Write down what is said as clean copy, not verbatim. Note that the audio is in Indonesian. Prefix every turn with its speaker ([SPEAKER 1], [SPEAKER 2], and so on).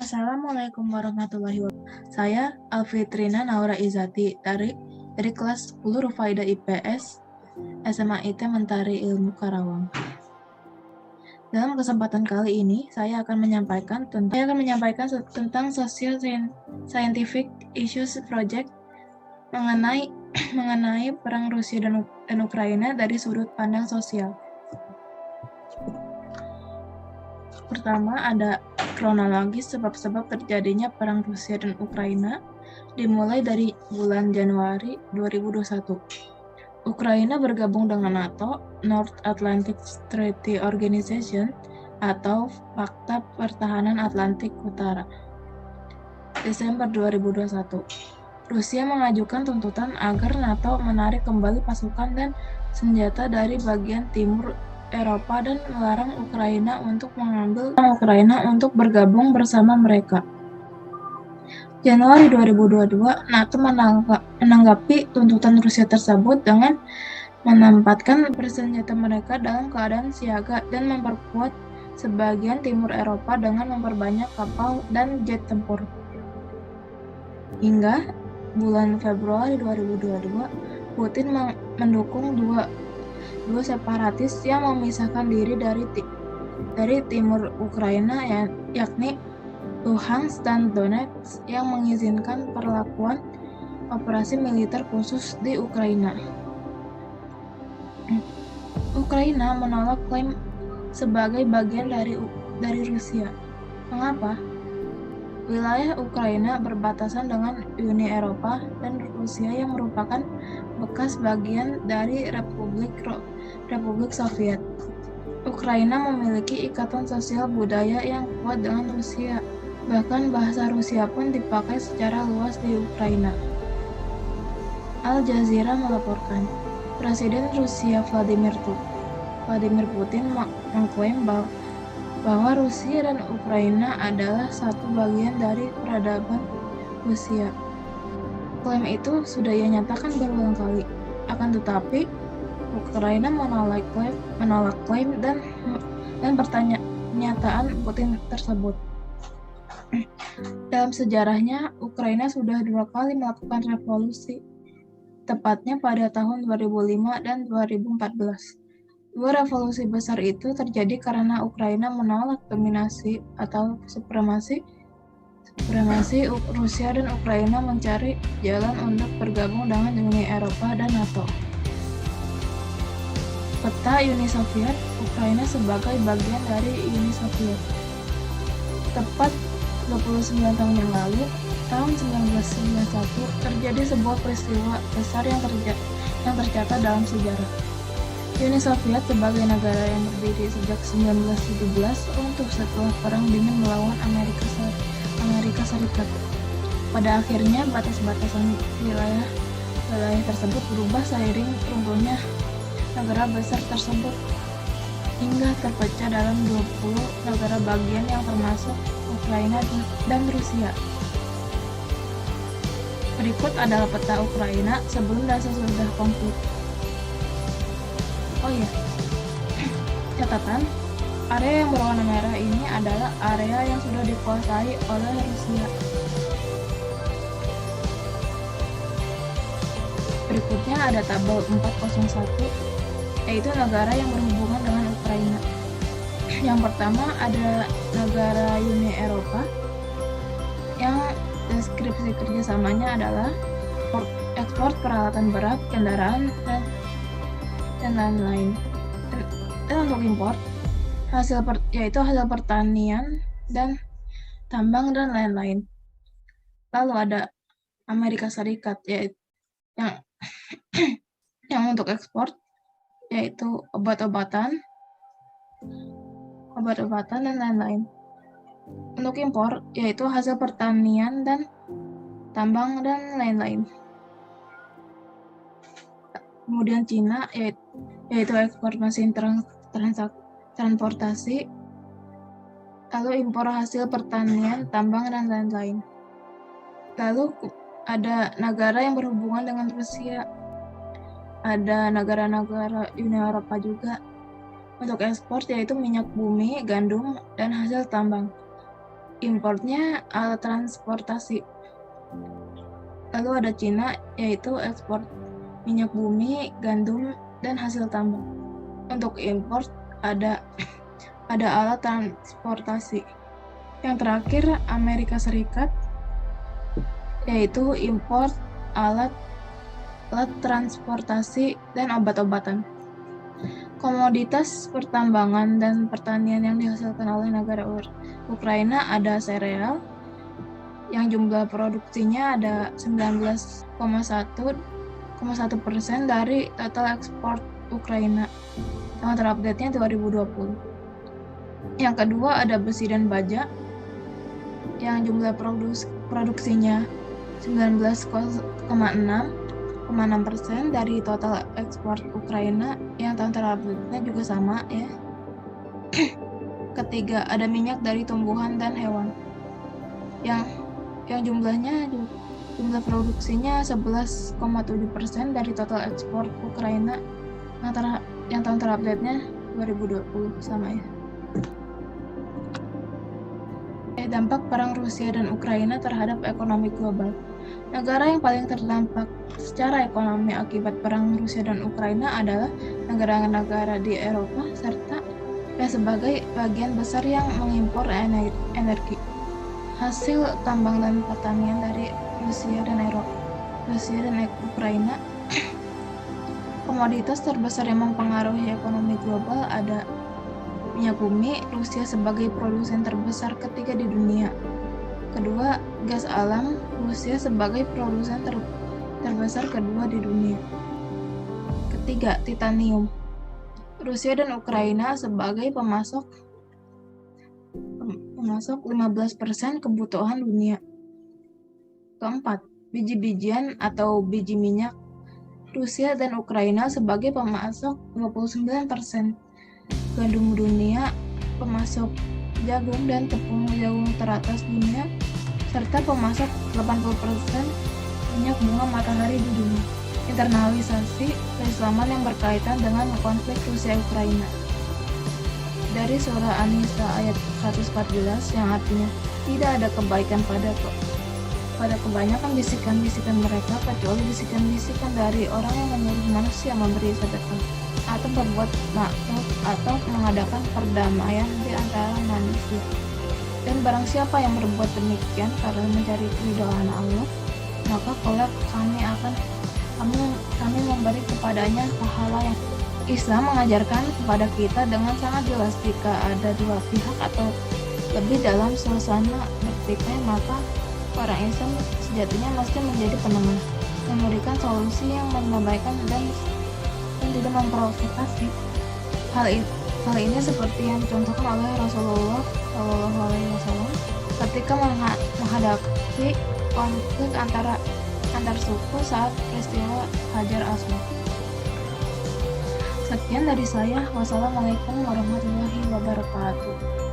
[SPEAKER 1] Assalamualaikum warahmatullahi wabarakatuh. Saya Alfitrina Naura Izati dari kelas 10 Rufaidah IPS SMA IT Mentari Ilmu Karawang. Dalam kesempatan kali ini, saya akan menyampaikan tentang social scientific issues project mengenai perang Rusia dan Ukraina dari sudut pandang sosial. Pertama, ada kronologis sebab-sebab terjadinya perang Rusia dan Ukraina, dimulai dari bulan Januari 2021. Ukraina bergabung dengan NATO, North Atlantic Treaty Organization, atau Fakta Pertahanan Atlantik Utara. Desember 2021, Rusia mengajukan tuntutan agar NATO menarik kembali pasukan dan senjata dari bagian timur Eropa dan melarang Ukraina untuk bergabung bersama mereka. Januari 2022, NATO menanggapi tuntutan Rusia tersebut dengan menempatkan bersenjata mereka dalam keadaan siaga dan memperkuat sebagian timur Eropa dengan memperbanyak kapal dan jet tempur. Hingga bulan Februari 2022, Putin mendukung dua separatis yang memisahkan diri dari timur Ukraina, yakni Luhansk dan Donetsk, yang mengizinkan perlakuan operasi militer khusus di Ukraina. Ukraina menolak klaim sebagai bagian dari Rusia. Mengapa? Wilayah Ukraina berbatasan dengan Uni Eropa dan Rusia yang merupakan bekas bagian dari Republik Soviet. Ukraina memiliki ikatan sosial budaya yang kuat dengan Rusia. Bahkan bahasa Rusia pun dipakai secara luas di Ukraina. Al Jazeera melaporkan, Presiden Rusia Vladimir Putin mengklaim bahwa Rusia dan Ukraina adalah satu bagian dari peradaban Rusia. Klaim itu sudah ia nyatakan berulang kali. Akan tetapi, Ukraina menolak klaim dan pernyataan Putin tersebut. Dalam sejarahnya, Ukraina sudah 2 kali melakukan revolusi, tepatnya pada tahun 2005 dan 2014. Dua revolusi besar itu terjadi karena Ukraina menolak dominasi atau supremasi Rusia, dan Ukraina mencari jalan untuk bergabung dengan Uni Eropa dan NATO. Peta Uni Soviet, Ukraina sebagai bagian dari Uni Soviet. Tepat 29 tahun yang lalu, tahun 1991, terjadi sebuah peristiwa besar yang tercatat dalam sejarah. Uni Soviet sebagai negara yang berdiri sejak 1917 runtuh setelah Perang Dingin melawan Amerika Serikat. Pada akhirnya, batas-batasan wilayah tersebut berubah seiring runtuhnya negara besar tersebut, hingga terpecah dalam 20 negara bagian yang termasuk Ukraina dan Rusia. Berikut adalah peta Ukraina sebelum dan sesudah konflik. Oh iya, catatan, area yang berwarna merah ini adalah area yang sudah dikuasai oleh Rusia. Berikutnya ada tabel 401, yaitu negara yang berhubungan dengan Ukraina. Yang pertama ada negara Uni Eropa, yang deskripsi kerjasamanya adalah ekspor peralatan berat, kendaraan, dan lain-lain. Dan untuk impor, yaitu hasil pertanian dan tambang dan lain-lain. Lalu ada Amerika Serikat, yaitu yang untuk ekspor, yaitu obat-obatan dan lain-lain. Untuk impor, yaitu hasil pertanian dan tambang dan lain-lain. Kemudian Cina, yaitu ekspor mesin transportasi, lalu impor hasil pertanian, tambang, dan lain-lain. Lalu ada negara yang berhubungan dengan Rusia, ada negara-negara Uni Eropa juga. Untuk ekspor yaitu minyak bumi, gandum, dan hasil tambang. importnya alat transportasi. Lalu ada Cina, yaitu ekspor minyak bumi, gandum, dan hasil tambang. Untuk import ada alat transportasi. Yang terakhir Amerika Serikat, yaitu import alat transportasi dan obat-obatan. Komoditas pertambangan dan pertanian yang dihasilkan oleh negara Ukraina ada sereal, yang jumlah produksinya ada 19,1% dari total ekspor Ukraina. Yang terupdate-nya 2020. Yang kedua ada besi dan baja, yang jumlah produksinya 19,6% dari total ekspor Ukraina. Yang tahun terupdate-nya juga sama ya. Ketiga ada minyak dari tumbuhan dan hewan, yang jumlah produksinya 11,7% dari total ekspor Ukraina. Yang tahun terupdate-nya 2020 sama ya. Dampak perang Rusia dan Ukraina terhadap ekonomi global. Negara yang paling terdampak secara ekonomi akibat perang Rusia dan Ukraina adalah negara-negara di Eropa serta sebagai bagian besar yang mengimpor energi hasil tambang dan pertanian dari Rusia dan Ukraina. Komoditas terbesar yang mempengaruhi ekonomi global ada minyak bumi, Rusia sebagai produsen terbesar ketiga di dunia. Kedua, gas alam, Rusia sebagai produsen terbesar kedua di dunia. Ketiga, titanium, Rusia dan Ukraina sebagai pemasok 15% kebutuhan dunia. Keempat, biji-bijian atau biji minyak, Rusia dan Ukraina sebagai pemasok 29%. Gandum dunia, pemasok jagung dan tepung jagung teratas dunia, serta pemasok 80% minyak bunga matahari di dunia. Internalisasi keislaman yang berkaitan dengan konflik Rusia-Ukraina. Dari surah An-Nisa ayat 114 yang artinya tidak ada kebaikan pada kebanyakan bisikan-bisikan mereka kecuali bisikan-bisikan dari orang yang menyuruh manusia memberi sedekah atau berbuat makruf atau mengadakan perdamaian di antara manusia. Dan barang siapa yang berbuat demikian karena mencari keridhaan Allah, maka kelak kami memberi kepadanya pahala yang Islam mengajarkan kepada kita dengan sangat jelas jika ada dua pihak atau lebih dalam suasana bertikai, maka orang Islam sejatinya mesti menjadi penengah, memberikan solusi yang membaikkan dan tidak memprovokasi. Hal ini seperti yang dicontohkan oleh Rasulullah SAW ketika menghadapi konflik antar suku saat peristiwa Hajar Aswad. Sekian dari saya. Wassalamualaikum warahmatullahi wabarakatuh.